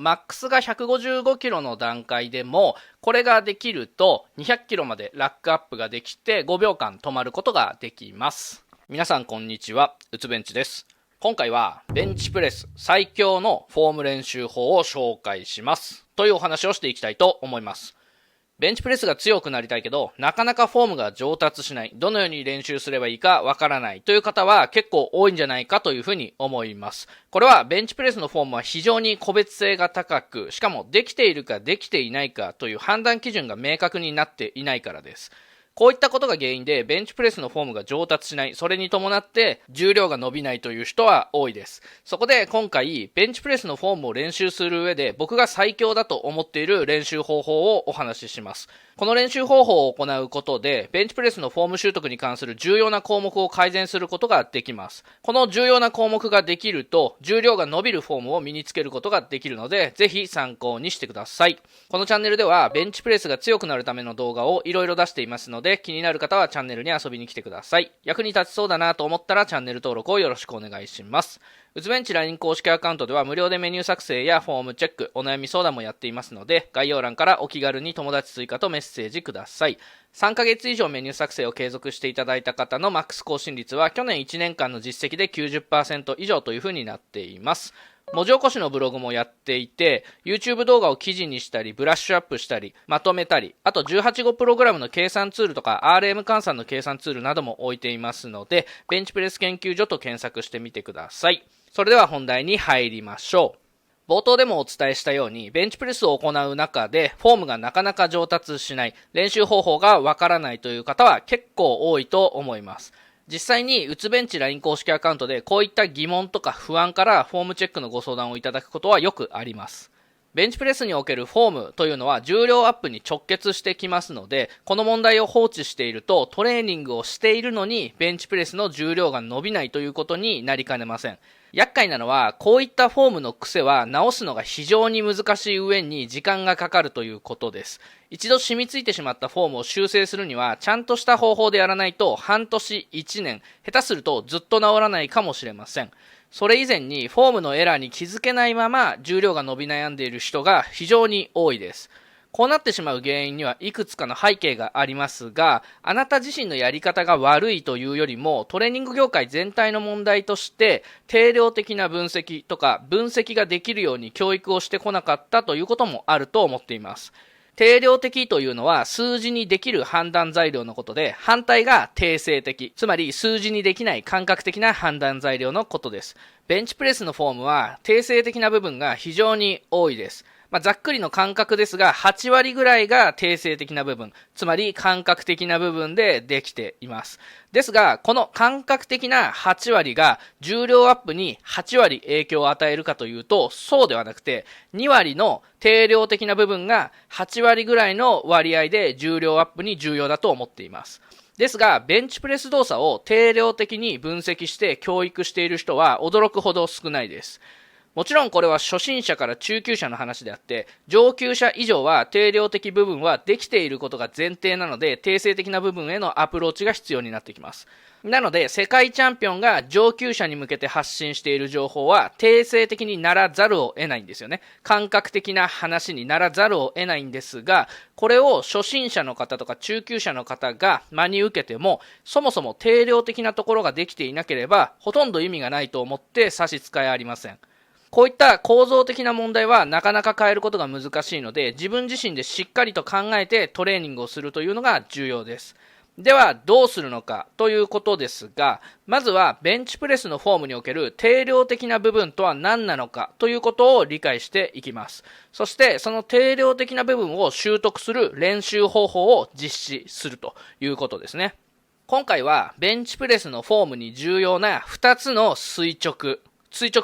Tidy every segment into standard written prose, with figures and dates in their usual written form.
マックスが155キロの段階でも、これができると200キロまでラックアップができて5秒間止まることができます。皆さんこんにちは、うつベンチです。今回はベンチプレス最強のフォーム練習法を紹介しますというお話をしていきたいと思います。ベンチプレスが強くなりたいけど、なかなかフォームが上達しない、どのように練習すればいいかわからないという方は結構多いんじゃないかというふうに思います。これはベンチプレスのフォームは非常に個別性が高く、しかもできているかできていないかという判断基準が明確になっていないからです。こういったことが原因でベンチプレスのフォームが上達しない、それに伴って重量が伸びないという人は多いです。そこで今回ベンチプレスのフォームを練習する上で僕が最強だと思っている練習方法をお話しします。この練習方法を行うことでベンチプレスのフォーム習得に関する重要な項目を改善することができます。この重要な項目ができると重量が伸びるフォームを身につけることができるので、ぜひ参考にしてください。このチャンネルではベンチプレスが強くなるための動画をいろいろ出していますので、気になる方はチャンネルに遊びに来てください。役に立ちそうだなと思ったらチャンネル登録をよろしくお願いします。うつベンチ LINE 公式アカウントでは無料でメニュー作成やフォームチェック、お悩み相談もやっていますので、概要欄からお気軽に友達追加とメッセージください。3ヶ月以上メニュー作成を継続していただいた方のマックス更新率は去年1年間の実績で 90% 以上というふうになっています。文字起こしのブログもやっていて、YouTube 動画を記事にしたり、ブラッシュアップしたり、まとめたり、あと18号プログラムの計算ツールとか RM 換算の計算ツールなども置いていますので、ベンチプレス研究所と検索してみてください。それでは本題に入りましょう。冒頭でもお伝えしたように、ベンチプレスを行う中で、フォームがなかなか上達しない、練習方法がわからないという方は結構多いと思います。実際にうつベンチ LINE 公式アカウントでこういった疑問とか不安からフォームチェックのご相談をいただくことはよくあります。ベンチプレスにおけるフォームというのは重量アップに直結してきますので、この問題を放置しているとトレーニングをしているのにベンチプレスの重量が伸びないということになりかねません。厄介なのはこういったフォームの癖は直すのが非常に難しい上に時間がかかるということです。一度染みついてしまったフォームを修正するにはちゃんとした方法でやらないと半年、1年、下手するとずっと治らないかもしれません。それ以前にフォームのエラーに気づけないまま重量が伸び悩んでいる人が非常に多いです。こうなってしまう原因にはいくつかの背景がありますが、あなた自身のやり方が悪いというよりも、トレーニング業界全体の問題として、定量的な分析とか分析ができるように教育をしてこなかったということもあると思っています。定量的というのは数字にできる判断材料のことで、反対が定性的、つまり数字にできない感覚的な判断材料のことです。ベンチプレスのフォームは定性的な部分が非常に多いです。ざっくりの感覚ですが、8割ぐらいが定性的な部分、つまり感覚的な部分でできています。ですが、この感覚的な8割が重量アップに8割影響を与えるかというと、そうではなくて、2割の定量的な部分が8割ぐらいの割合で重量アップに重要だと思っています。ですが、ベンチプレス動作を定量的に分析して教育している人は驚くほど少ないです。もちろんこれは初心者から中級者の話であって、上級者以上は定量的部分はできていることが前提なので、定性的な部分へのアプローチが必要になってきます。なので、世界チャンピオンが上級者に向けて発信している情報は、定性的にならざるを得ないんですよね。感覚的な話にならざるを得ないんですが、これを初心者の方とか中級者の方が真に受けても、そもそも定量的なところができていなければ、ほとんど意味がないと思って差し支えありません。こういった構造的な問題はなかなか変えることが難しいので、自分自身でしっかりと考えてトレーニングをするというのが重要です。ではどうするのかということですが、まずはベンチプレスのフォームにおける定量的な部分とは何なのかということを理解していきます。そしてその定量的な部分を習得する練習方法を実施するということですね。今回はベンチプレスのフォームに重要な2つの垂直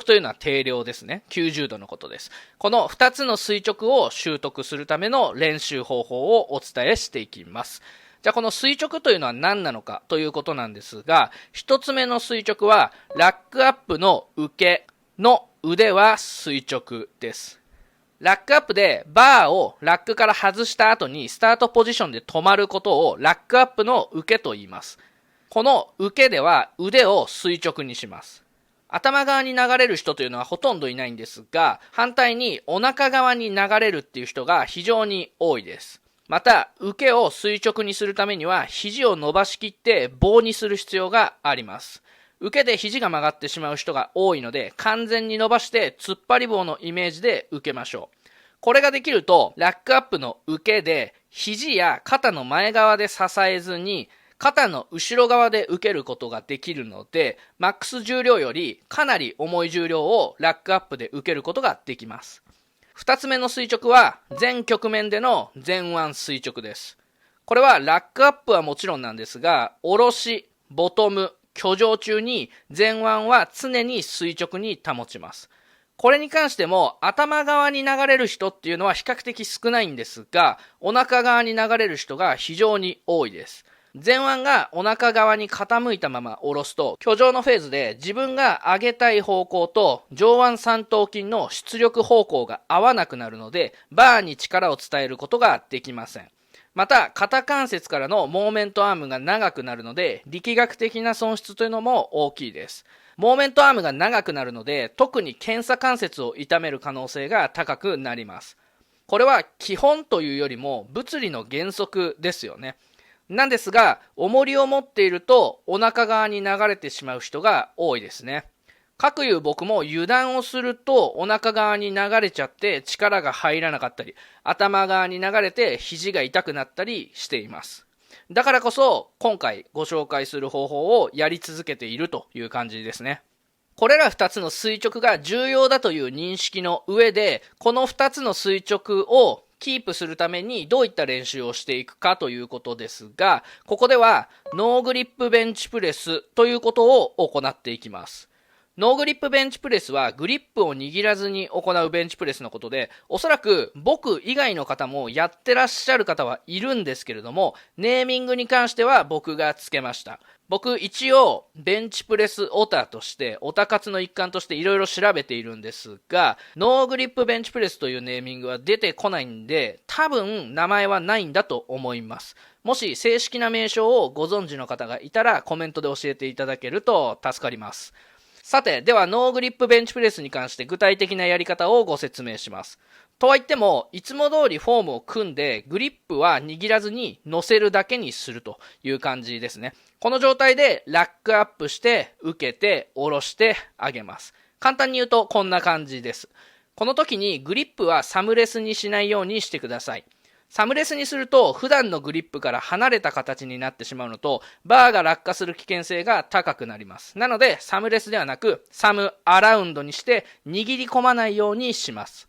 というのは定量ですね。90度のことです。この2つの垂直を習得するための練習方法をお伝えしていきます。じゃあこの垂直というのは何なのかということなんですが、1つ目の垂直はラックアップの受けの腕は垂直です。ラックアップでバーをラックから外した後にスタートポジションで止まることをラックアップの受けと言います。この受けでは腕を垂直にします。頭側に流れる人というのはほとんどいないんですが、反対にお腹側に流れるっていう人が非常に多いです。また、受けを垂直にするためには肘を伸ばしきって棒にする必要があります。受けで肘が曲がってしまう人が多いので、完全に伸ばして突っ張り棒のイメージで受けましょう。これができると、ラックアップの受けで肘や肩の前側で支えずに、肩の後ろ側で受けることができるので、マックス重量よりかなり重い重量をラックアップで受けることができます。二つ目の垂直は全局面での前腕垂直です。これはラックアップはもちろんなんですが、下ろし、ボトム、挙上中に前腕は常に垂直に保ちます。これに関しても頭側に流れる人っていうのは比較的少ないんですが、お腹側に流れる人が非常に多いです。前腕がお腹側に傾いたまま下ろすと、挙上のフェーズで自分が上げたい方向と上腕三頭筋の出力方向が合わなくなるので、バーに力を伝えることができません。また、肩関節からのモーメントアームが長くなるので、力学的な損失というのも大きいです。モーメントアームが長くなるので、特に肩鎖関節を痛める可能性が高くなります。これは基本というよりも物理の原則ですよね。なんですが、重りを持っているとお腹側に流れてしまう人が多いですね。かくいう僕も油断をするとお腹側に流れちゃって力が入らなかったり、頭側に流れて肘が痛くなったりしています。だからこそ今回ご紹介する方法をやり続けているという感じですね。これら2つの垂直が重要だという認識の上で、この2つの垂直をキープするためにどういった練習をしていくかということですが、ここではノーグリップベンチプレスということを行っていきます。ノーグリップベンチプレスはグリップを握らずに行うベンチプレスのことで、おそらく僕以外の方もやってらっしゃる方はいるんですけれども、ネーミングに関しては僕がつけました。僕一応ベンチプレスオタとしてオタ活の一環としていろいろ調べているんですが、ノーグリップベンチプレスというネーミングは出てこないんで、多分名前はないんだと思います。もし正式な名称をご存知の方がいたらコメントで教えていただけると助かります。さて、ではノーグリップベンチプレスに関して具体的なやり方をご説明します。とは言っても、いつも通りフォームを組んで、グリップは握らずに乗せるだけにするという感じですね。この状態でラックアップして、受けて、下ろしてあげます。簡単に言うとこんな感じです。この時にグリップはサムレスにしないようにしてください。サムレスにすると普段のグリップから離れた形になってしまうのと、バーが落下する危険性が高くなります。なのでサムレスではなくサムアラウンドにして握り込まないようにします。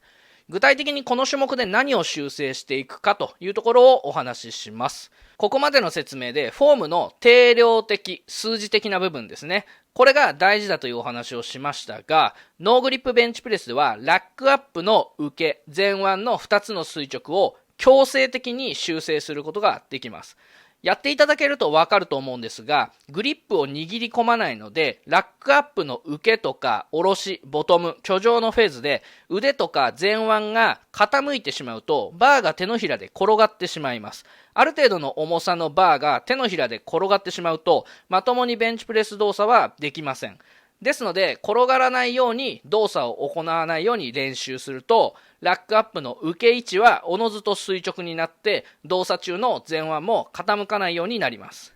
具体的にこの種目で何を修正していくかというところをお話しします。ここまでの説明でフォームの定量的、数字的な部分ですね。これが大事だというお話をしましたが、ノーグリップベンチプレスではラックアップの受け、前腕の2つの垂直を強制的に修正することができます。やっていただけるとわかると思うんですが、グリップを握り込まないので、ラックアップの受けとか下ろし、ボトム、挙上のフェーズで腕とか前腕が傾いてしまうと、バーが手のひらで転がってしまいます。ある程度の重さのバーが手のひらで転がってしまうと、まともにベンチプレス動作はできません。ですので、転がらないように動作を行わないように練習すると、ラックアップの受け位置はおのずと垂直になって、動作中の前腕も傾かないようになります。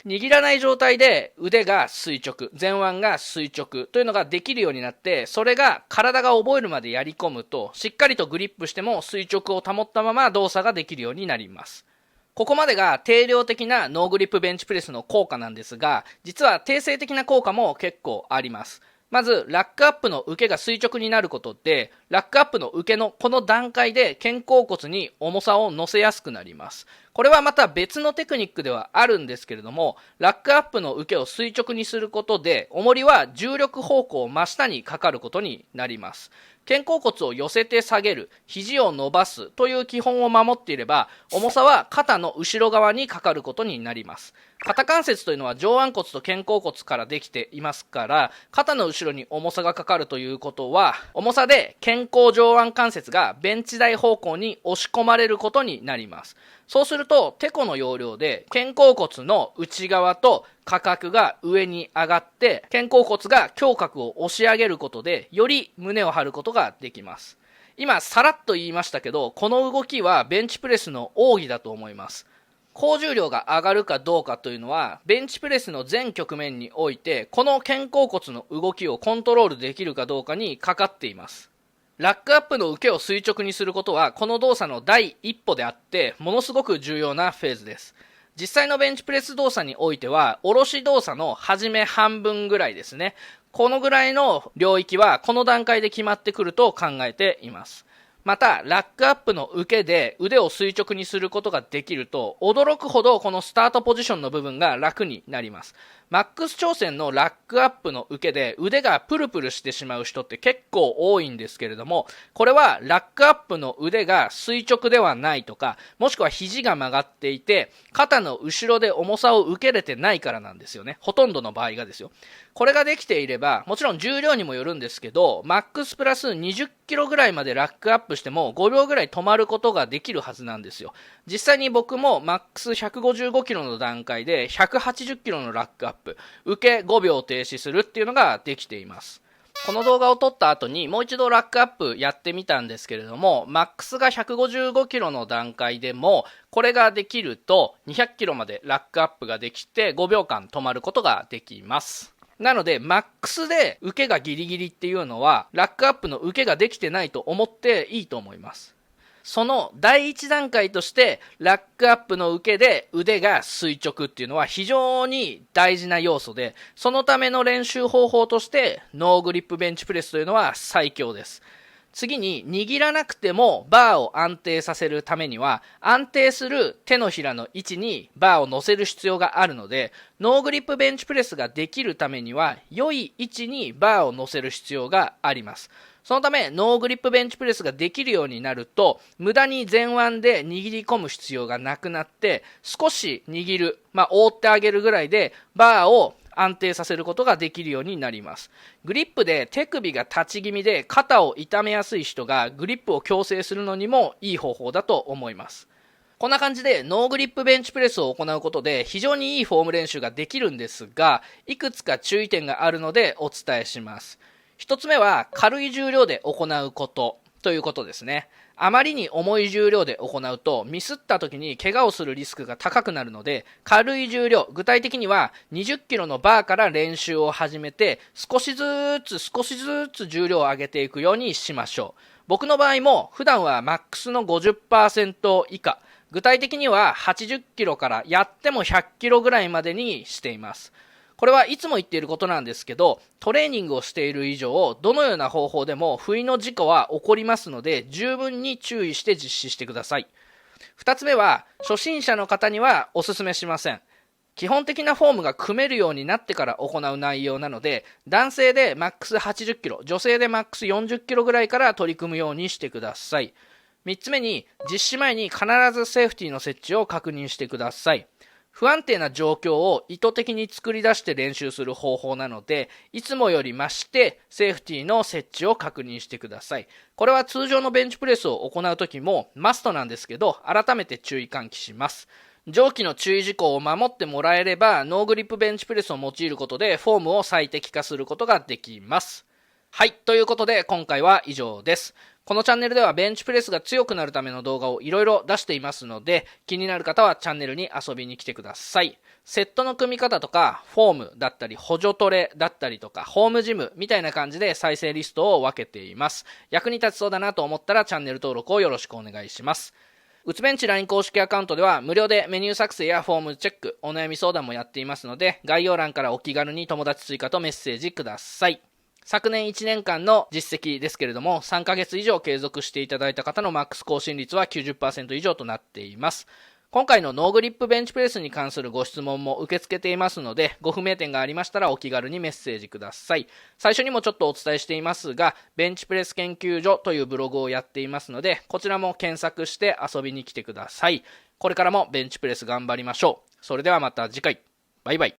握らない状態で腕が垂直、前腕が垂直というのができるようになって、それが体が覚えるまでやり込むと、しっかりとグリップしても垂直を保ったまま動作ができるようになります。ここまでが定量的なノーグリップベンチプレスの効果なんですが、実は定性的な効果も結構あります。まず、ラックアップの受けが垂直になることで、ラックアップの受けのこの段階で肩甲骨に重さを乗せやすくなります。これはまた別のテクニックではあるんですけれども、ラックアップの受けを垂直にすることで、重りは重力方向真下にかかることになります。肩甲骨を寄せて下げる、肘を伸ばすという基本を守っていれば、重さは肩の後ろ側にかかることになります。肩関節というのは上腕骨と肩甲骨からできていますから、肩の後ろに重さがかかるということは、重さで肩甲上腕関節がベンチ台方向に押し込まれることになります。そうすると、テコの要領で肩甲骨の内側と下角が上に上がって、肩甲骨が胸郭を押し上げることで、より胸を張ることができます。今、さらっと言いましたけど、この動きはベンチプレスの奥義だと思います。高重量が上がるかどうかというのは、ベンチプレスの全局面において、この肩甲骨の動きをコントロールできるかどうかにかかっています。ラックアップの受けを垂直にすることは、この動作の第一歩であって、ものすごく重要なフェーズです。実際のベンチプレス動作においては、下ろし動作の初め半分ぐらいですね。このぐらいの領域は、この段階で決まってくると考えています。また、ラックアップの受けで腕を垂直にすることができると、驚くほどこのスタートポジションの部分が楽になります。マックス挑戦のラックアップの受けで腕がプルプルしてしまう人って結構多いんですけれども、これはラックアップの腕が垂直ではないとか、もしくは肘が曲がっていて、肩の後ろで重さを受けれてないからなんですよね。ほとんどの場合がですよ。これができていれば、もちろん重量にもよるんですけど、マックスプラス20キロぐらいまでラックアップしても5秒ぐらい止まることができるはずなんですよ。実際に僕もマックス155キロの段階で180キロのラックアップ、受け5秒停止するっていうのができています。この動画を撮った後にもう一度ラックアップやってみたんですけれども、マックスが155キロの段階でも、これができると200キロまでラックアップができて5秒間止まることができます。なので、マックスで受けがギリギリっていうのは、ラックアップの受けができてないと思っていいと思います。その第一段階として、ラックアップの受けで腕が垂直っていうのは非常に大事な要素で、そのための練習方法として、ノーグリップベンチプレスというのは最強です。次に、握らなくてもバーを安定させるためには、安定する手のひらの位置にバーを乗せる必要があるので、ノーグリップベンチプレスができるためには、良い位置にバーを乗せる必要があります。そのため、ノーグリップベンチプレスができるようになると、無駄に前腕で握り込む必要がなくなって、少し握る、覆ってあげるぐらいで、バーを安定させることができるようになります。グリップで手首が立ち気味で肩を痛めやすい人がグリップを矯正するのにもいい方法だと思います。こんな感じでノーグリップベンチプレスを行うことで非常にいいフォーム練習ができるんですが、いくつか注意点があるのでお伝えします。一つ目は軽い重量で行うことということですね。あまりに重い重量で行うとミスった時に怪我をするリスクが高くなるので、軽い重量、具体的には20キロのバーから練習を始めて少しずつ重量を上げていくようにしましょう。僕の場合も普段はマックスの 50% 以下、具体的には80キロからやっても100キロぐらいまでにしています。これはいつも言っていることなんですけど、トレーニングをしている以上、どのような方法でも不意の事故は起こりますので、十分に注意して実施してください。二つ目は、初心者の方にはお勧めしません。基本的なフォームが組めるようになってから行う内容なので、男性でマックス80キロ、女性でマックス40キロぐらいから取り組むようにしてください。三つ目に、実施前に必ずセーフティーの設置を確認してください。不安定な状況を意図的に作り出して練習する方法なので、いつもより増してセーフティーの設置を確認してください。これは通常のベンチプレスを行うときもマストなんですけど、改めて注意喚起します。上記の注意事項を守ってもらえれば、ノーグリップベンチプレスを用いることでフォームを最適化することができます。はい、ということで今回は以上です。このチャンネルではベンチプレスが強くなるための動画をいろいろ出していますので、気になる方はチャンネルに遊びに来てください。セットの組み方とか、フォームだったり、補助トレだったりとか、ホームジムみたいな感じで再生リストを分けています。役に立ちそうだなと思ったらチャンネル登録をよろしくお願いします。うつベンチ LINE 公式アカウントでは無料でメニュー作成やフォームチェック、お悩み相談もやっていますので、概要欄からお気軽に友達追加とメッセージください。昨年1年間の実績ですけれども、3ヶ月以上継続していただいた方のマックス更新率は 90% 以上となっています。今回のノーグリップベンチプレスに関するご質問も受け付けていますので、ご不明点がありましたらお気軽にメッセージください。最初にもちょっとお伝えしていますが、ベンチプレス研究所というブログをやっていますので、こちらも検索して遊びに来てください。これからもベンチプレス頑張りましょう。それではまた次回。バイバイ。